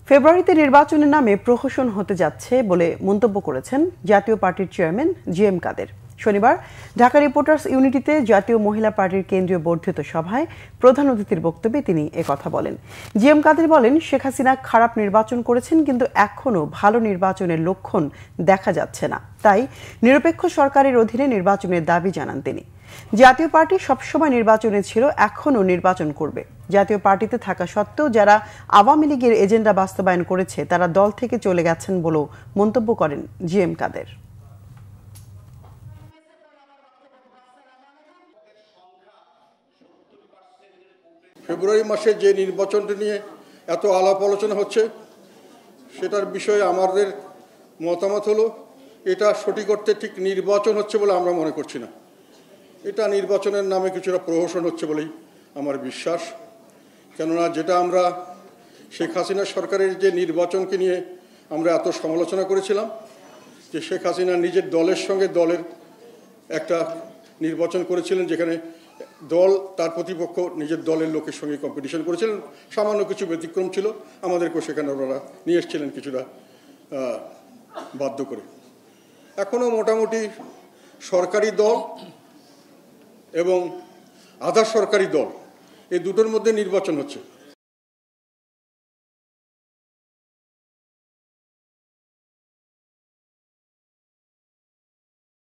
ফেব্রুয়ারিতে নির্বাচনের নামে প্রহসন হতে যাচ্ছে বলে মন্তব্য করেছেন জাতীয় পার্টির চেয়ারম্যান জি.এম. কাদের। শনিবার ঢাকা রিপোর্টার্স ইউনিটিতে জাতীয় মহিলা পার্টির কেন্দ্রীয় বর্ধিত সভায় প্রধান অতিথির বক্তব্যে তিনি একথা বলেন। জি.এম. কাদের বলেন, শেখ হাসিনা খারাপ নির্বাচন করেছেন, কিন্তু এখনও ভালো নির্বাচনের লক্ষণ দেখা যাচ্ছে না। তাই নিরপেক্ষ সরকারের অধীনে নির্বাচনের দাবি জানান তিনি। জাতীয় পার্টি সবসময় নির্বাচনে ছিল, এখনও নির্বাচন করবে। জাতীয় পার্টিতে থাকা সত্ত্বেও যারা আওয়ামী লীগের এজেন্ডা বাস্তবায়ন করেছে তারা দল থেকে চলে গেছেন বলেও মন্তব্য করেন জি.এম. কাদের। ফেব্রুয়ারি মাসে যে নির্বাচনটি নিয়ে এত আলাপ আলোচনা হচ্ছে, সেটার বিষয়ে আমাদের মতামত হলো এটা সঠিক অর্থে ঠিক নির্বাচন হচ্ছে বলে আমরা মনে করছি না। এটা নির্বাচনের নামে কিছুটা প্রহসন হচ্ছে বলেই আমার বিশ্বাস। কেননা যেটা আমরা শেখ হাসিনা সরকারের যে নির্বাচনকে নিয়ে আমরা এত সমালোচনা করেছিলাম, যে শেখ হাসিনা নিজের দলের সঙ্গে দলের একটা নির্বাচন করেছিলেন, যেখানে দল তার প্রতিপক্ষ নিজের দলের লোকের সঙ্গে কম্পিটিশন করেছিলেন। সামান্য কিছু ব্যতিক্রম ছিল, আমাদেরকেও সেখানে ওনারা নিয়ে এসেছিলেন কিছুটা বাধ্য করে। এখনও মোটামুটি সরকারি দল এবং আধা সরকারি দল, এই দুটোর মধ্যে নির্বাচন হচ্ছে।